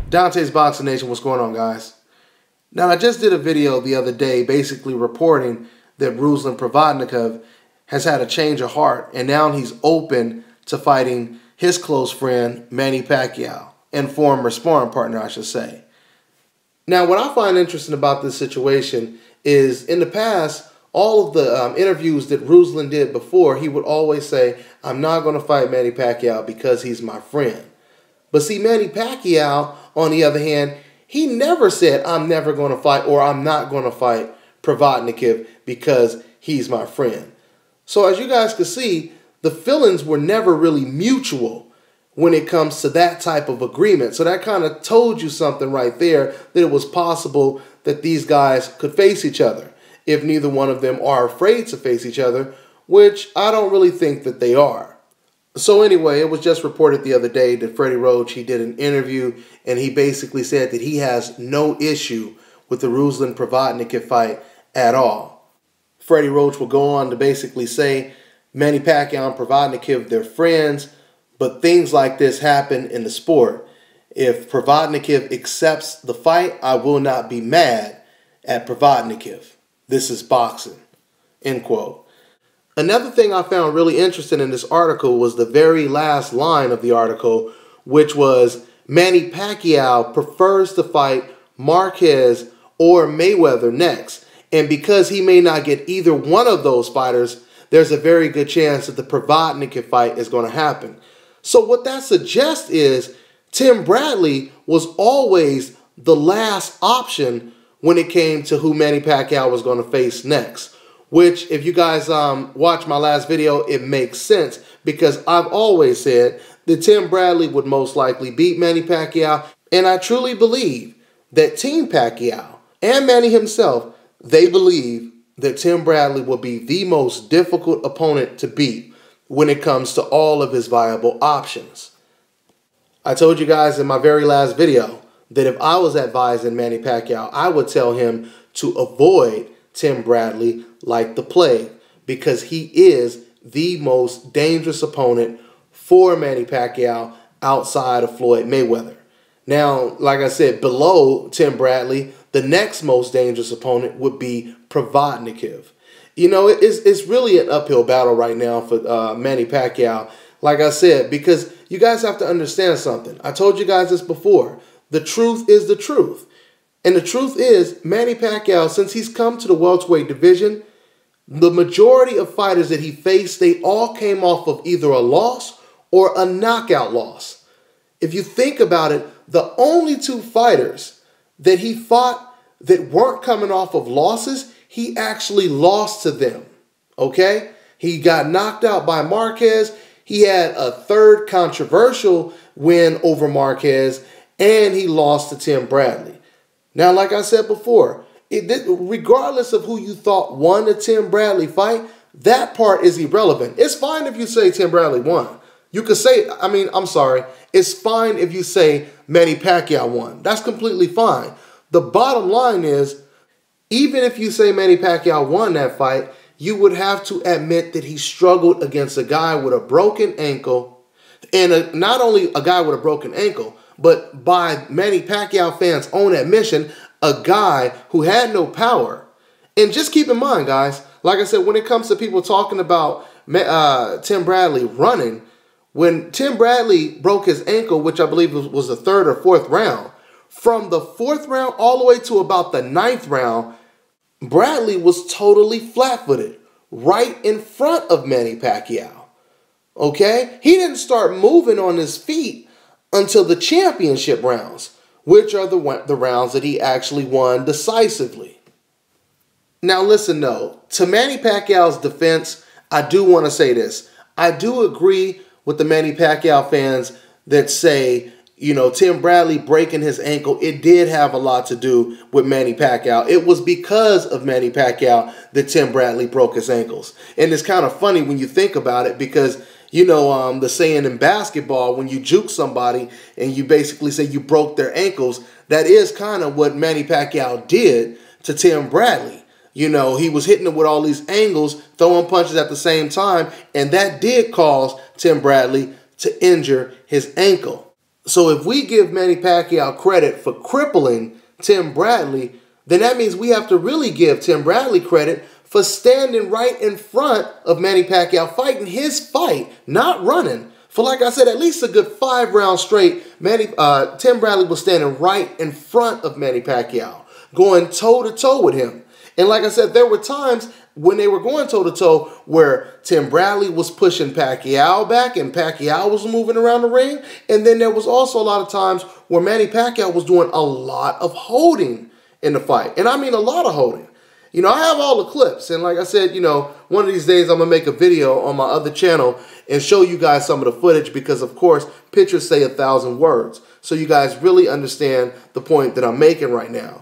Dante's Boxing Nation, what's going on, guys? Now, I just did a video the other day basically reporting that Ruslan Provonikov has had a change of heart, and now he's open to fighting his close friend, Manny Pacquiao, and former sparring partner, I should say. Now, what I find interesting about this situation is, in the past, all of the interviews that Ruslan did before, he would always say, I'm not going to fight Manny Pacquiao because he's my friend. But see, Manny Pacquiao, on the other hand, he never said, I'm never going to fight or I'm not going to fight Provonikov because he's my friend. So as you guys can see, the feelings were never really mutual when it comes to that type of agreement. So that kind of told you something right there, that it was possible that these guys could face each other if neither one of them are afraid to face each other, which I don't really think that they are. So anyway, it was just reported the other day that Freddie Roach, he did an interview and he basically said that he has no issue with the Ruslan Provonikov fight at all. Freddie Roach will go on to basically say Manny Pacquiao and Provonikov, they're friends, but things like this happen in the sport. If Provonikov accepts the fight, I will not be mad at Provonikov. This is boxing. End quote. Another thing I found really interesting in this article was the very last line of the article, which was Manny Pacquiao prefers to fight Marquez or Mayweather next. And because he may not get either one of those fighters, there's a very good chance that the Provonikov fight is going to happen. So what that suggests is Tim Bradley was always the last option when it came to who Manny Pacquiao was going to face next. Which, if you guys watch my last video, it makes sense because I've always said that Tim Bradley would most likely beat Manny Pacquiao. And I truly believe that Team Pacquiao and Manny himself, they believe that Tim Bradley will be the most difficult opponent to beat when it comes to all of his viable options. I told you guys in my very last video that if I was advising Manny Pacquiao, I would tell him to avoid Tim Bradley like the plague because he is the most dangerous opponent for Manny Pacquiao outside of Floyd Mayweather. Now, like I said, below Tim Bradley, the next most dangerous opponent would be Provonikov. You know, it's really an uphill battle right now for Manny Pacquiao, like I said, because you guys have to understand something. I told you guys this before. The truth is the truth. And the truth is, Manny Pacquiao, since he's come to the welterweight division, the majority of fighters that he faced, they all came off of either a loss or a knockout loss. If you think about it, the only two fighters that he fought that weren't coming off of losses, he actually lost to them, okay? He got knocked out by Marquez. He had a third controversial win over Marquez, and he lost to Tim Bradley. Now, like I said before, regardless of who you thought won the Tim Bradley fight, that part is irrelevant. It's fine if you say Tim Bradley won. You could say, it's fine if you say Manny Pacquiao won. That's completely fine. The bottom line is, even if you say Manny Pacquiao won that fight, you would have to admit that he struggled against a guy with a broken ankle, and not only a guy with a broken ankle, but by Manny Pacquiao fans' own admission, a guy who had no power. And just keep in mind, guys, like I said, when it comes to people talking about Tim Bradley running, when Tim Bradley broke his ankle, which I believe was the third or fourth round, from the fourth round all the way to about the ninth round, Bradley was totally flat-footed right in front of Manny Pacquiao. Okay? He didn't start moving on his feet until the championship rounds, which are the rounds that he actually won decisively. Now listen though, to Manny Pacquiao's defense, I do want to say this. I do agree with the Manny Pacquiao fans that say, you know, Tim Bradley breaking his ankle, it did have a lot to do with Manny Pacquiao. It was because of Manny Pacquiao that Tim Bradley broke his ankles. And it's kind of funny when you think about it because, you know, the saying in basketball, when you juke somebody and you basically say you broke their ankles, that is kind of what Manny Pacquiao did to Tim Bradley. You know, he was hitting him with all these angles, throwing punches at the same time, and that did cause Tim Bradley to injure his ankle. So if we give Manny Pacquiao credit for crippling Tim Bradley, then that means we have to really give Tim Bradley credit for standing right in front of Manny Pacquiao, fighting his fight, not running. For, like I said, at least a good 5 rounds straight, Tim Bradley was standing right in front of Manny Pacquiao, going toe-to-toe with him. And like I said, there were times when they were going toe-to-toe where Tim Bradley was pushing Pacquiao back and Pacquiao was moving around the ring. And then there was also a lot of times where Manny Pacquiao was doing a lot of holding in the fight. And I mean a lot of holding. You know, I have all the clips. And like I said, you know, one of these days I'm going to make a video on my other channel and show you guys some of the footage because, of course, pictures say 1,000 words. So you guys really understand the point that I'm making right now.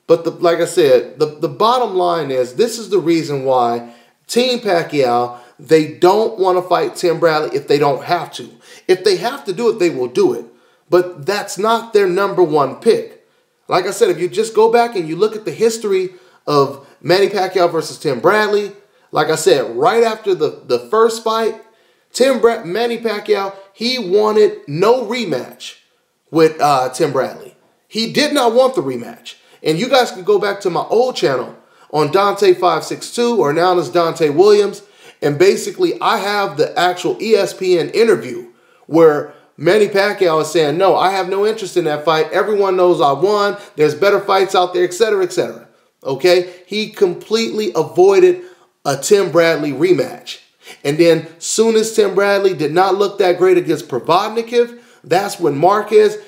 But like I said, the bottom line is this is the reason why Team Pacquiao, they don't want to fight Tim Bradley if they don't have to. If they have to do it, they will do it. But that's not their #1 pick. Like I said, if you just go back and you look at the history of Manny Pacquiao versus Tim Bradley, like I said, right after the first fight, Manny Pacquiao, he wanted no rematch with Tim Bradley. He did not want the rematch. And you guys can go back to my old channel on Dante562 or now as Dante Williams. And basically, I have the actual ESPN interview where Manny Pacquiao is saying, no, I have no interest in that fight. Everyone knows I won. There's better fights out there, etc., etc. Okay? He completely avoided a Tim Bradley rematch. And then soon as Tim Bradley did not look that great against Provonikov, that's when Marquez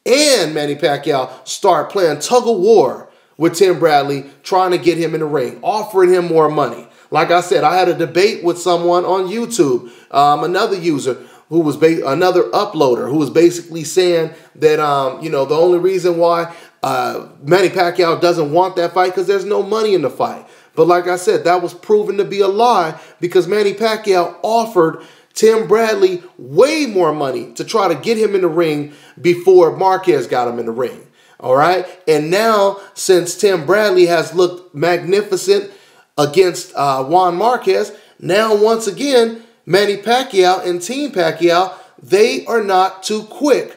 and Manny Pacquiao start playing tug of war with Tim Bradley, trying to get him in the ring, offering him more money. Like I said, I had a debate with someone on YouTube, another user who was another uploader who was basically saying that you know, the only reason why Manny Pacquiao doesn't want that fight because there's no money in the fight. But like I said, that was proven to be a lie because Manny Pacquiao offered Tim Bradley way more money to try to get him in the ring before Marquez got him in the ring. All right. And now, since Tim Bradley has looked magnificent against Juan Marquez, now once again, Manny Pacquiao and Team Pacquiao, they are not too quick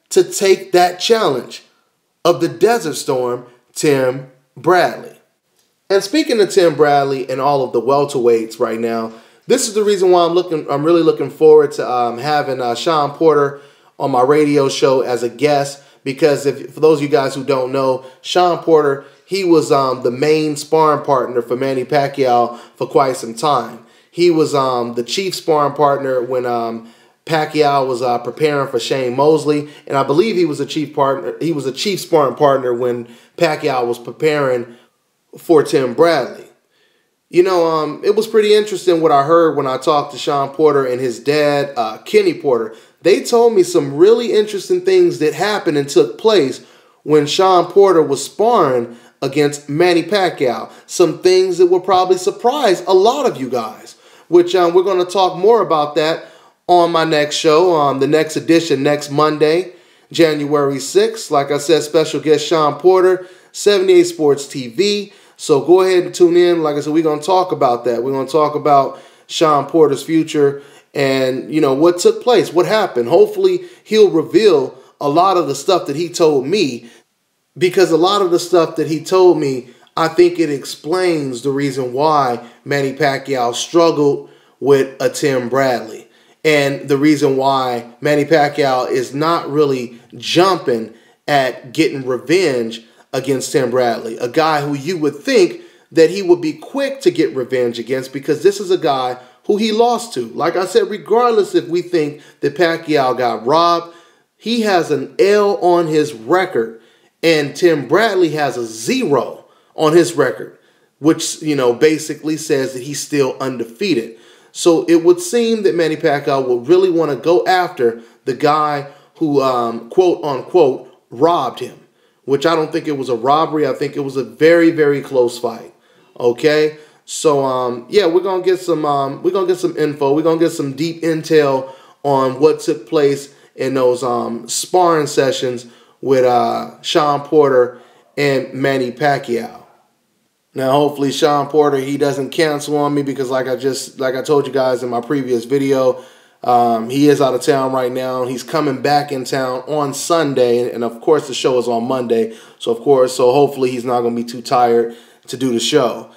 to take that challenge of the Desert Storm, Tim Bradley. And speaking of Tim Bradley and all of the welterweights right now, this is the reason why I'm really looking forward to having Sean Porter on my radio show as a guest. Because for those of you guys who don't know, Sean Porter, he was the main sparring partner for Manny Pacquiao for quite some time. He was the chief sparring partner when Pacquiao was preparing for Shane Mosley, and I believe he was a chief partner. He was a chief sparring partner when Pacquiao was preparing for Tim Bradley. You know, it was pretty interesting what I heard when I talked to Sean Porter and his dad, Kenny Porter. They told me some really interesting things that happened and took place when Sean Porter was sparring against Manny Pacquiao. Some things that will probably surprise a lot of you guys, which we're going to talk more about that on my next show, the next edition, next Monday, January 6th. Like I said, special guest Sean Porter, 78 Sports TV. So go ahead and tune in. Like I said, we're going to talk about that. We're going to talk about Sean Porter's future and, you know, what took place, what happened. Hopefully, he'll reveal a lot of the stuff that he told me, because a lot of the stuff that he told me, I think it explains the reason why Manny Pacquiao struggled with a Tim Bradley, and the reason why Manny Pacquiao is not really jumping at getting revenge against Tim Bradley, a guy who you would think that he would be quick to get revenge against, because this is a guy who he lost to. Like I said, regardless if we think that Pacquiao got robbed, he has an L on his record, and Tim Bradley has a 0 on his record, which, you know, basically says that he's still undefeated. So it would seem that Manny Pacquiao would really want to go after the guy who, quote unquote, robbed him, which I don't think it was a robbery. I think it was a very, very close fight. Okay, so yeah, we're gonna get some info. We're gonna get some deep intel on what took place in those sparring sessions with Sean Porter and Manny Pacquiao. Now, hopefully, Sean Porter, he doesn't cancel on me, because like I told you guys in my previous video, He is out of town right now. He's coming back in town on Sunday, and of course the show is on Monday. So hopefully he's not going to be too tired to do the show.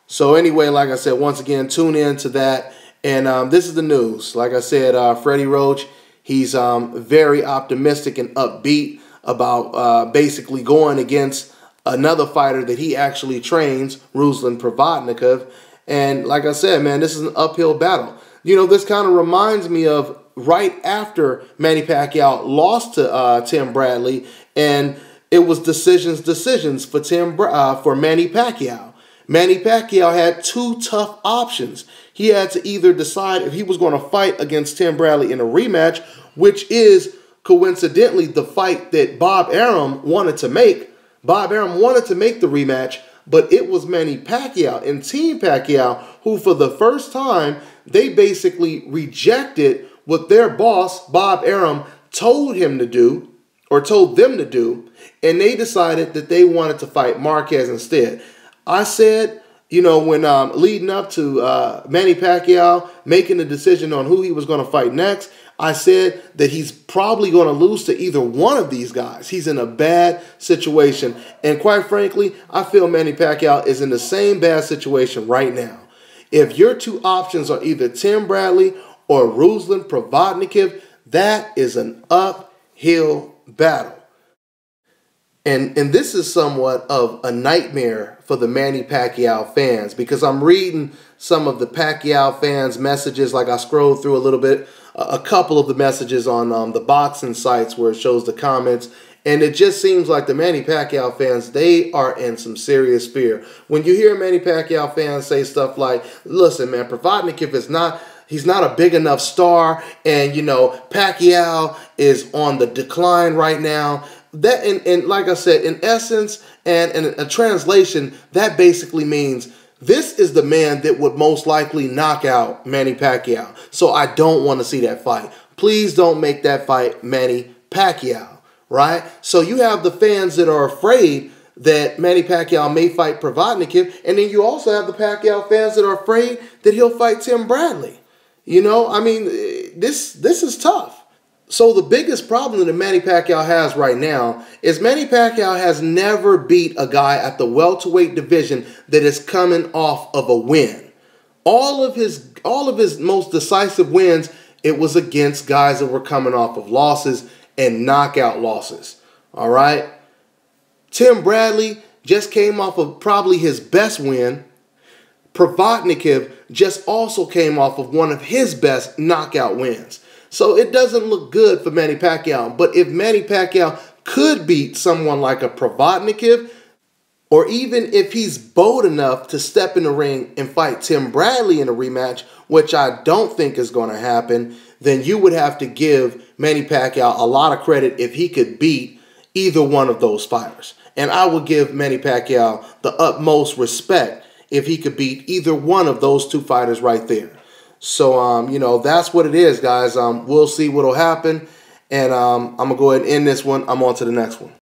So anyway, like I said, once again, tune in to that. And this is the news. Like I said, Freddie Roach, he's very optimistic and upbeat about basically going against another fighter that he actually trains, Ruslan Provonikov. And like I said, man, this is an uphill battle. You know, this kind of reminds me of right after Manny Pacquiao lost to Tim Bradley, and it was decisions for Manny Pacquiao. Manny Pacquiao had two tough options. He had to either decide if he was going to fight against Tim Bradley in a rematch, which is coincidentally the fight that Bob Arum wanted to make. Bob Arum wanted to make the rematch, but it was Manny Pacquiao and Team Pacquiao who, for the first time, they basically rejected what their boss, Bob Arum, told him to do, or told them to do, and they decided that they wanted to fight Marquez instead. I said, you know, when leading up to Manny Pacquiao making the decision on who he was going to fight next, I said that he's probably going to lose to either one of these guys. He's in a bad situation. And quite frankly, I feel Manny Pacquiao is in the same bad situation right now. If your two options are either Tim Bradley or Ruslan Provonikov, that is an uphill battle. And this is somewhat of a nightmare for the Manny Pacquiao fans, because I'm reading some of the Pacquiao fans' messages. Like I scrolled through a little bit, a couple of the messages on the boxing sites where it shows the comments, and it just seems like the Manny Pacquiao fans, they are in some serious fear. When you hear Manny Pacquiao fans say stuff like, listen, man, Provonikov is not... he's not a big enough star, and, you know, Pacquiao is on the decline right now. That, and like I said, in essence and in a translation, that basically means this is the man that would most likely knock out Manny Pacquiao. So I don't want to see that fight. Please don't make that fight Manny Pacquiao, right? So you have the fans that are afraid that Manny Pacquiao may fight Provonikov, and then you also have the Pacquiao fans that are afraid that he'll fight Tim Bradley. You know, I mean, this is tough. So the biggest problem that Manny Pacquiao has right now is Manny Pacquiao has never beat a guy at the welterweight division that is coming off of a win. All of his most decisive wins, it was against guys that were coming off of losses and knockout losses. All right? Tim Bradley just came off of probably his best win. Provonikov just also came off of one of his best knockout wins. So it doesn't look good for Manny Pacquiao. But if Manny Pacquiao could beat someone like a Provonikov, or even if he's bold enough to step in the ring and fight Tim Bradley in a rematch, which I don't think is going to happen, then you would have to give Manny Pacquiao a lot of credit if he could beat either one of those fighters. And I would give Manny Pacquiao the utmost respect if he could beat either one of those two fighters right there. So, you know, that's what it is, guys. We'll see what'll happen. And I'm going to go ahead and end this one. I'm on to the next one.